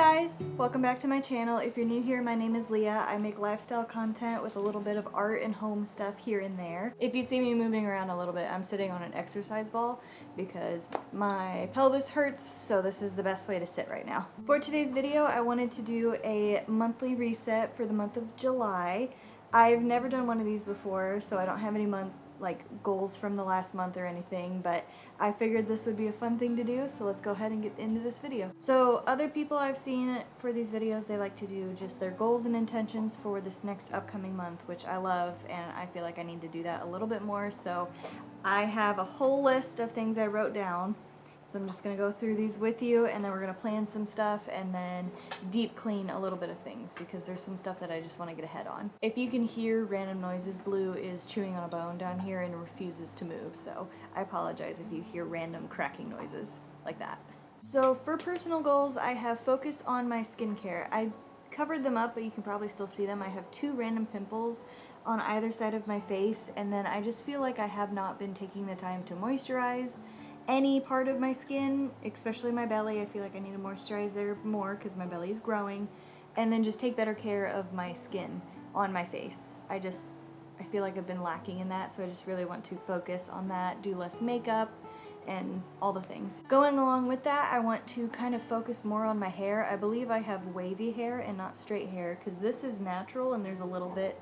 guys! Welcome back to my channel. If you're new here, my name is Leah. I make lifestyle content with a little bit of art and home stuff here and there. If you see me moving around a little bit, I'm sitting on an exercise ball because my pelvis hurts, so this is the best way to sit right now. For today's video, I wanted to do a monthly reset for the month of July. I've never done one of these before, so I don't have any goals from the last month or anything, but I figured this would be a fun thing to do, so let's go ahead and get into this video. So other people I've seen for these videos, they like to do just their goals and intentions for this next upcoming month, which I love, and I feel like I need to do that a little bit more. So I have a whole list of things I wrote down. So I'm just going to go through these with you, and then we're going to plan some stuff and then deep clean a little bit of things because there's some stuff that I just want to get ahead on. If you can hear random noises, Blue is chewing on a bone down here and refuses to move, so I apologize if you hear random cracking noises like that. So for personal goals, I have focus on my skincare. I covered them up, but you can probably still see them. I have 2 random pimples on either side of my face, and then I just feel like I have not been taking the time to moisturize any part of my skin, especially my belly. I feel like I need to moisturize there more because my belly is growing, and then just take better care of my skin on my face. I feel like I've been lacking in that, so I just really want to focus on that, do less makeup, and all the things. Going along with that, I want to kind of focus more on my hair. I believe I have wavy hair and not straight hair because this is natural and there's a little bit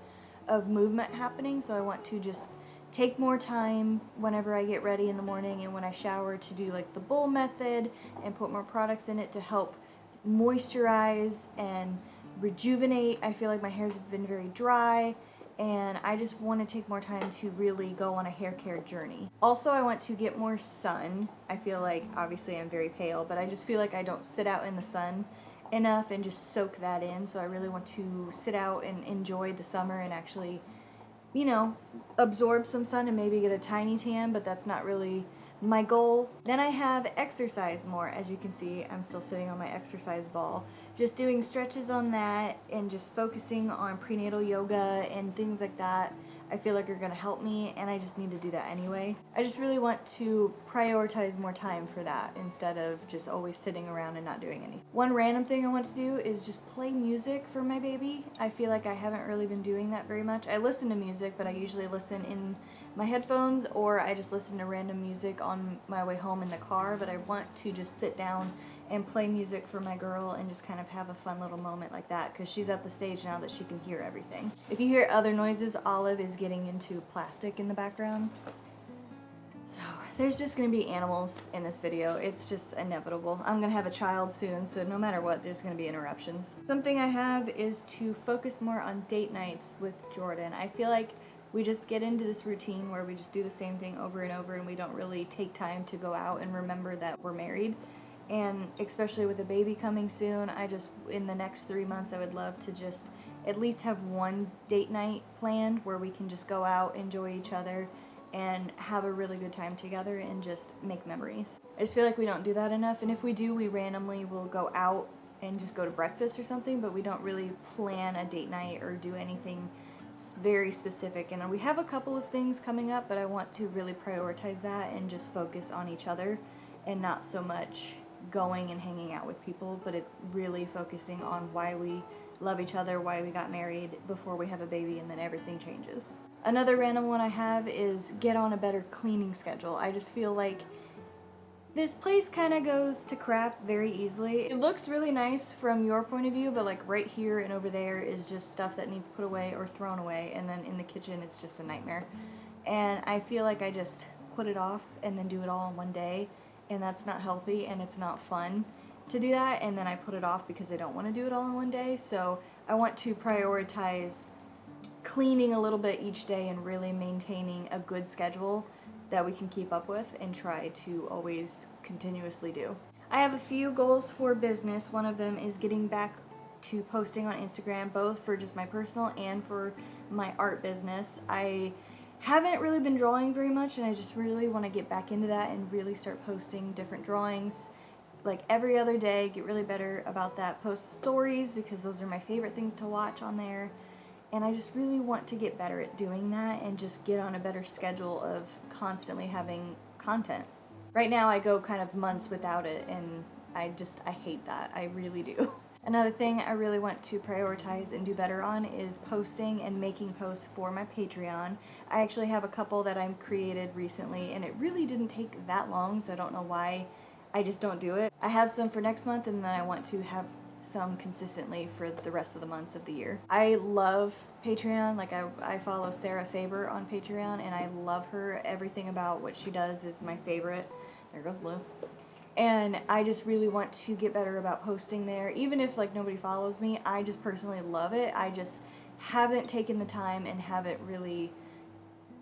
of movement happening, so I want to just take more time whenever I get ready in the morning and when I shower to do like the bowl method and put more products in it to help moisturize and rejuvenate. I feel like my hair's been very dry, and I just want to take more time to really go on a hair care journey. Also, I want to get more sun. I feel like, obviously I'm very pale, but I just feel like I don't sit out in the sun enough and just soak that in, so I really want to sit out and enjoy the summer and actually, you know, absorb some sun and maybe get a tiny tan, but that's not really my goal. Then I have exercise more. As you can see, I'm still sitting on my exercise ball. Just doing stretches on that and just focusing on prenatal yoga and things like that. I feel like are going to help me, and I just need to do that anyway. I just really want to prioritize more time for that instead of just always sitting around and not doing anything. One random thing I want to do is just play music for my baby. I feel like I haven't really been doing that very much. I listen to music, but I usually listen in my headphones, or I just listen to random music on my way home in the car, but I want to just sit down and play music for my girl and just kind of have a fun little moment like that because she's at the stage now that she can hear everything. If you hear other noises, Olive is getting into plastic in the background. So there's just going to be animals in this video. It's just inevitable. I'm going to have a child soon, so no matter what, there's going to be interruptions. Something I have is to focus more on date nights with Jordan. I feel like we just get into this routine where we just do the same thing over and over, and we don't really take time to go out and remember that we're married. And especially with a baby coming soon, in the next 3 months, I would love to just at least have one date night planned where we can just go out, enjoy each other, and have a really good time together and just make memories. I just feel like we don't do that enough, and if we do, we randomly will go out and just go to breakfast or something, but we don't really plan a date night or do anything very specific. And we have a couple of things coming up, but I want to really prioritize that and just focus on each other and not so much going and hanging out with people, but it really focusing on why we love each other, why we got married before we have a baby, and then everything changes. Another random one I have is get on a better cleaning schedule. I just feel like this place kind of goes to crap very easily. It looks really nice from your point of view, but like right here and over there is just stuff that needs put away or thrown away, and then in the kitchen it's just a nightmare. And I feel like I just put it off and then do it all in one day, and that's not healthy and it's not fun to do that, and then I put it off because I don't want to do it all in one day. So I want to prioritize cleaning a little bit each day and really maintaining a good schedule that we can keep up with and try to always continuously do. I have a few goals for business. One of them is getting back to posting on Instagram, both for just my personal and for my art business. I haven't really been drawing very much, and I just really want to get back into that and really start posting different drawings like every other day, get really better about that. Post stories because those are my favorite things to watch on there, and I just really want to get better at doing that and just get on a better schedule of constantly having content. Right now I go kind of months without it, and I hate that. I really do. Another thing I really want to prioritize and do better on is posting and making posts for my Patreon. I actually have a couple that I've created recently, and it really didn't take that long, so I don't know why I just don't do it. I have some for next month, and then I want to have some consistently for the rest of the months of the year. I love Patreon. Like I follow Sarah Faber on Patreon, and I love her. Everything about what she does is my favorite. There goes Blue. And I just really want to get better about posting there. Even if like nobody follows me, I just personally love it. I just haven't taken the time and haven't really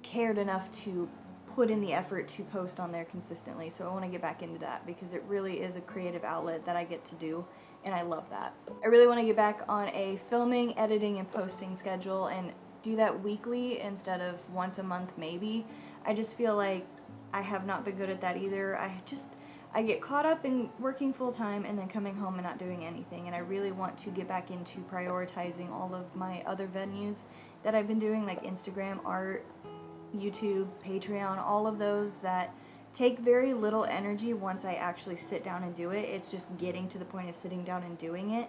cared enough to put in the effort to post on there consistently. So I want to get back into that because it really is a creative outlet that I get to do, and I love that. I really want to get back on a filming, editing, and posting schedule and do that weekly instead of once a month maybe. I just feel like I have not been good at that either. I get caught up in working full time and then coming home and not doing anything, and I really want to get back into prioritizing all of my other venues that I've been doing, like Instagram, art, YouTube, Patreon, all of those that take very little energy once I actually sit down and do it. It's just getting to the point of sitting down and doing it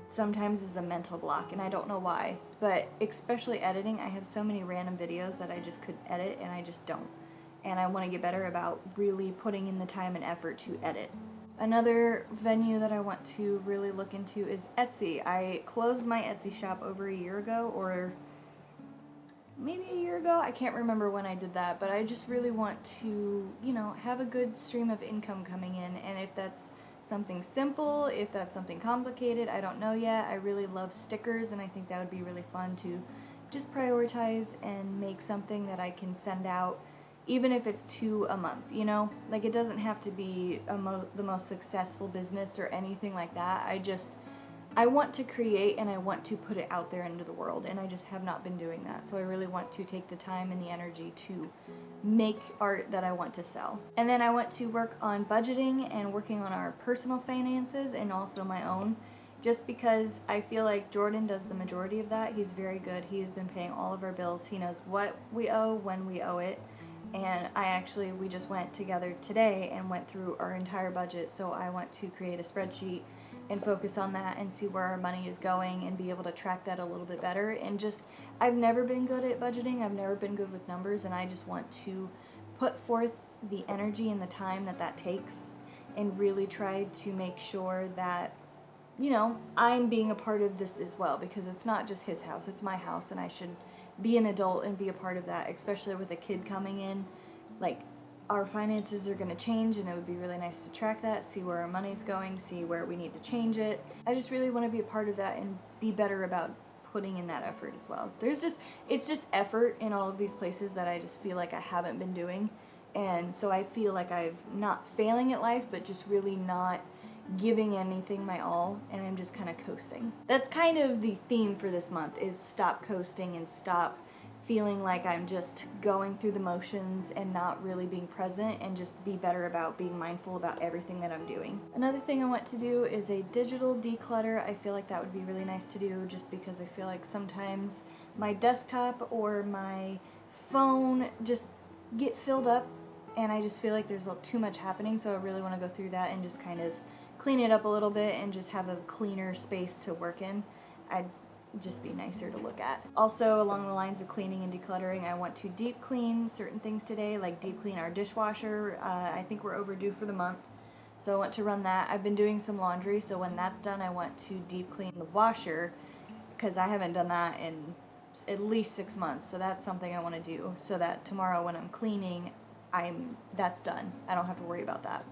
sometimes is a mental block, and I don't know why, but especially editing. I have so many random videos that I just could edit and I just don't. And I want to get better about really putting in the time and effort to edit. Another venue that I want to really look into is Etsy. I closed my Etsy shop over a year ago, or maybe a year ago. I can't remember when I did that, but I just really want to, have a good stream of income coming in. And if that's something simple, if that's something complicated, I don't know yet. I really love stickers, and I think that would be really fun to just prioritize and make something that I can send out, even if it's 2 a month, Like, it doesn't have to be the most successful business or anything like that. I want to create, and I want to put it out there into the world, and I just have not been doing that. So I really want to take the time and the energy to make art that I want to sell. And then I want to work on budgeting and working on our personal finances and also my own, just because I feel like Jordan does the majority of that. He's very good. He has been paying all of our bills. He knows what we owe, when we owe it. And we just went together today and went through our entire budget, so I want to create a spreadsheet and focus on that and see where our money is going and be able to track that a little bit better. And I've never been good at budgeting, I've never been good with numbers, and I just want to put forth the energy and the time that takes and really try to make sure that, I'm being a part of this as well, because it's not just his house, it's my house, and I should be an adult and be a part of that, especially with a kid coming in. Like, our finances are going to change, and it would be really nice to track that, see where our money's going, see where we need to change it. I just really want to be a part of that and be better about putting in that effort as well. It's just effort in all of these places that I just feel like I haven't been doing, and so I feel like I've not failing at life, but just really not giving anything my all, and I'm just kind of coasting. That's kind of the theme for this month, is stop coasting and stop feeling like I'm just going through the motions and not really being present, and just be better about being mindful about everything that I'm doing. Another thing I want to do is a digital declutter. I feel like that would be really nice to do, just because I feel like sometimes my desktop or my phone just get filled up, and I just feel like there's too much happening, so I really want to go through that and just kind of clean it up a little bit and just have a cleaner space to work in. I'd just be nicer to look at. Also, along the lines of cleaning and decluttering, I want to deep clean certain things today, like deep clean our dishwasher. I think we're overdue for the month, so I want to run that. I've been doing some laundry, so when that's done, I want to deep clean the washer, because I haven't done that in at least 6 months, so that's something I want to do, so that tomorrow when I'm cleaning, that's done. I don't have to worry about that.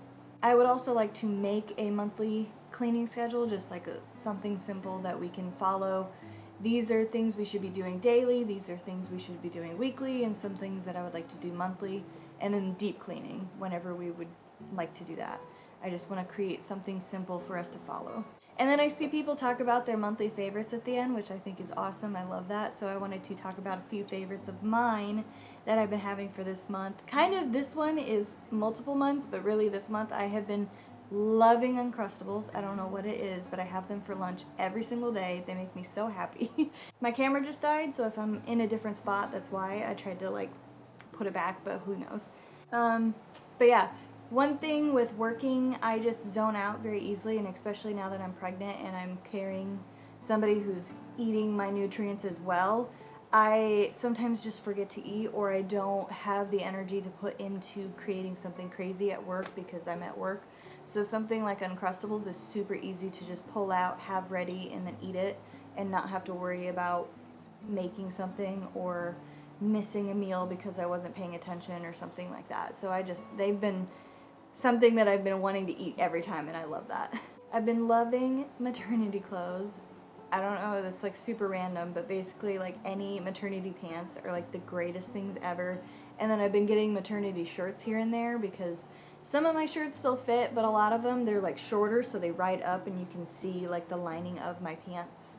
I would also like to make a monthly cleaning schedule, just like something simple that we can follow. These are things we should be doing daily, these are things we should be doing weekly, and some things that I would like to do monthly, and then deep cleaning whenever we would like to do that. I just want to create something simple for us to follow. And then I see people talk about their monthly favorites at the end, which I think is awesome. I love that. So I wanted to talk about a few favorites of mine that I've been having for this month. Kind of, this one is multiple months, but really this month I have been loving Uncrustables. I don't know what it is, but I have them for lunch every single day. They make me so happy. My camera just died, so if I'm in a different spot, that's why. I tried to put it back, but who knows. But yeah, One thing with working, I just zone out very easily, and especially now that I'm pregnant and I'm carrying somebody who's eating my nutrients as well, I sometimes just forget to eat, or I don't have the energy to put into creating something crazy at work because I'm at work. So something like Uncrustables is super easy to just pull out, have ready, and then eat it, and not have to worry about making something or missing a meal because I wasn't paying attention or something like that. So they've been something that I've been wanting to eat every time, and I love that. I've been loving maternity clothes. I don't know, that's like super random, but basically like any maternity pants are like the greatest things ever. And then I've been getting maternity shirts here and there because some of my shirts still fit, but a lot of them, they're like shorter, so they ride up and you can see like the lining of my pants.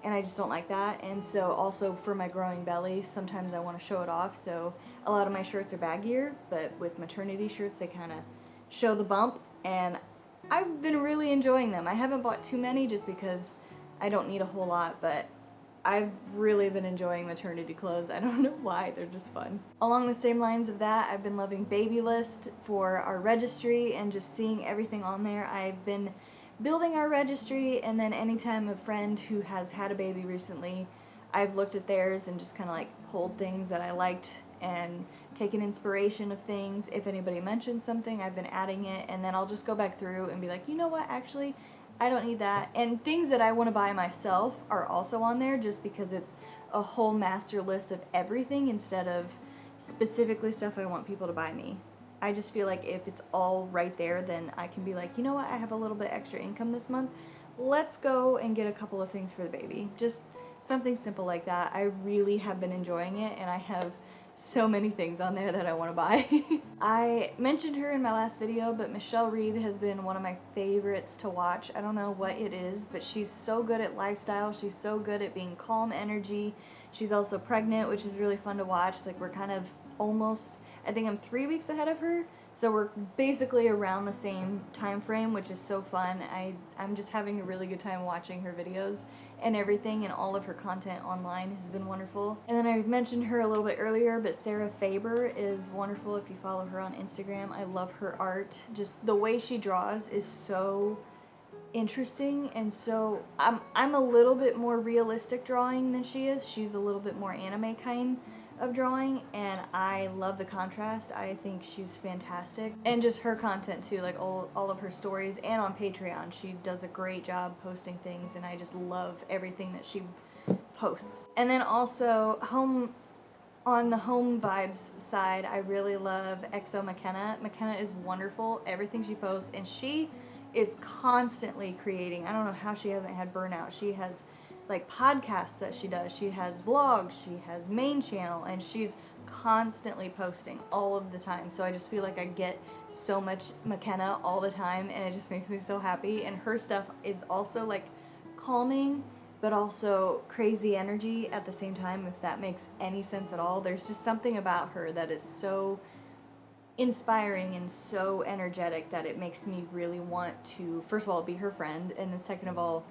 And I just don't like that. And so also for my growing belly, sometimes I want to show it off. So a lot of my shirts are baggier, but with maternity shirts, they kind of show the bump. And I've been really enjoying them. I haven't bought too many just because I don't need a whole lot, but I've really been enjoying maternity clothes. I don't know why, they're just fun. Along the same lines of that, I've been loving Baby List for our registry and just seeing everything on there. I've been building our registry, and then anytime a friend who has had a baby recently, I've looked at theirs and just kind of like pulled things that I liked and taken inspiration of things. If anybody mentions something, I've been adding it, and then I'll just go back through and be like, you know what, actually, I don't need that. And things that I want to buy myself are also on there just because it's a whole master list of everything instead of specifically stuff I want people to buy me. I just feel like if it's all right there, then I can be like, you know what, I have a little bit extra income this month. Let's go and get a couple of things for the baby. Just something simple like that. I really have been enjoying it, and I have so many things on there that I want to buy. I mentioned her in my last video, but Michelle Reed has been one of my favorites to watch. I don't know what it is, but she's so good at lifestyle. She's so good at being calm energy. She's also pregnant, which is really fun to watch. Like, we're kind of almost, I think I'm 3 weeks ahead of her, so we're basically around the same time frame, which is so fun. I'm just having a really good time watching her videos and everything, and all of her content online has been wonderful. And then I mentioned her a little bit earlier, but Sarah Faber is wonderful if you follow her on Instagram. I love her art. Just the way she draws is so interesting, and so I'm a little bit more realistic drawing than she is. She's a little bit more anime kind of drawing, and I love the contrast. I think she's fantastic, and just her content too, like all of her stories, and on Patreon she does a great job posting things, and I just love everything that she posts. And then also on the home vibes side, I really love EXO McKenna. McKenna is wonderful, everything she posts, and she is constantly creating. I don't know how she hasn't had burnout. She has like podcasts that she does, she has vlogs, she has main channel, and she's constantly posting all of the time. So I just feel like I get so much McKenna all the time, and it just makes me so happy. And her stuff is also like calming, but also crazy energy at the same time, if that makes any sense at all. There's just something about her that is so inspiring and so energetic that it makes me really want to, first of all, be her friend, and then second of all,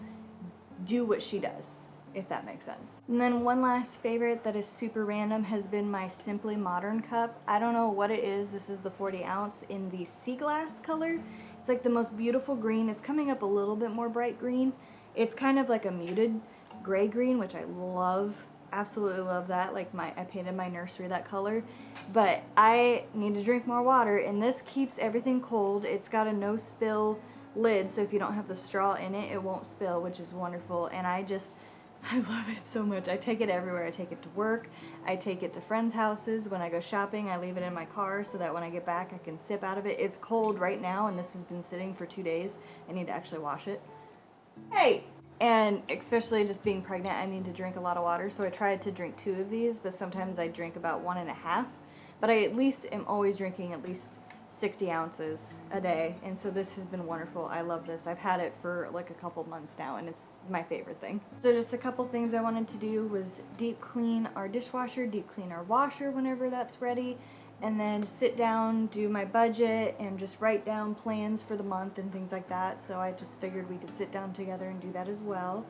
do what she does, if that makes sense. And then one last favorite that is super random has been my Simply Modern cup. I don't know what it is. This is the 40 ounce in the sea glass color. It's like the most beautiful green. It's coming up a little bit more bright green. It's kind of like a muted gray green, which I love. Absolutely love that. Like I painted my nursery that color. But I need to drink more water, and this keeps everything cold. It's got a no spill lid, so if you don't have the straw in it, it won't spill, which is wonderful. And I love it so much. I take it everywhere. I take it to work. I take it to friends' houses. When I go shopping, I leave it in my car so that when I get back, I can sip out of it. It's cold right now, and this has been sitting for 2 days. I need to actually wash it. Hey! And especially just being pregnant, I need to drink a lot of water, so I tried to drink 2 of these, but sometimes I drink about 1.5. But I at least am always drinking at least 60 ounces a day, and so this has been wonderful. I love this. I've had it for like a couple months now, and it's my favorite thing. So just a couple things I wanted to do was deep clean our dishwasher, deep clean our washer whenever that's ready, and then sit down, do my budget, and just write down plans for the month and things like that. So I just figured we could sit down together and do that as well.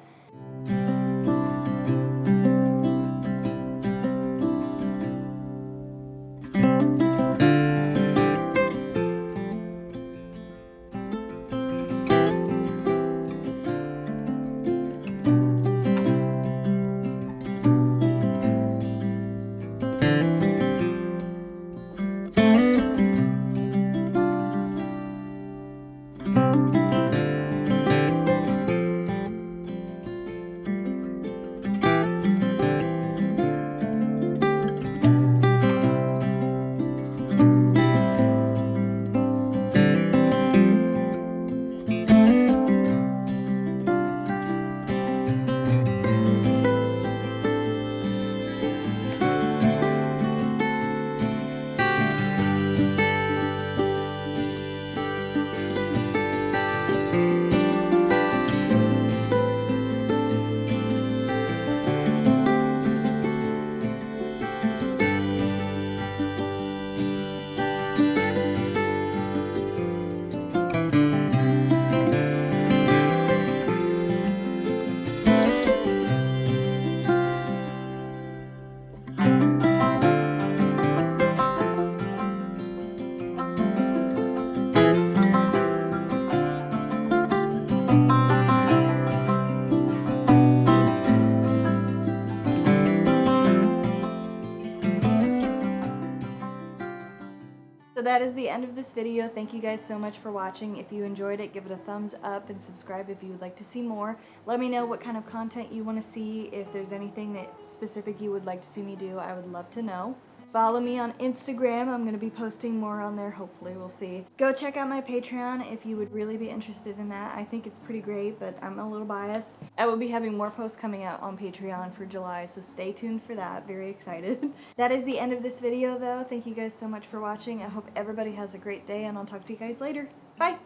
that is the end of this video. Thank you guys so much for watching. If you enjoyed it, give it a thumbs up and subscribe if you would like to see more. Let me know what kind of content you want to see. If there's anything that specific you would like to see me do, I would love to know. Follow me on Instagram. I'm going to be posting more on there, hopefully. We'll see. Go check out my Patreon if you would really be interested in that. I think it's pretty great, but I'm a little biased. I will be having more posts coming out on Patreon for July, so stay tuned for that. Very excited. That is the end of this video, though. Thank you guys so much for watching. I hope everybody has a great day, and I'll talk to you guys later. Bye!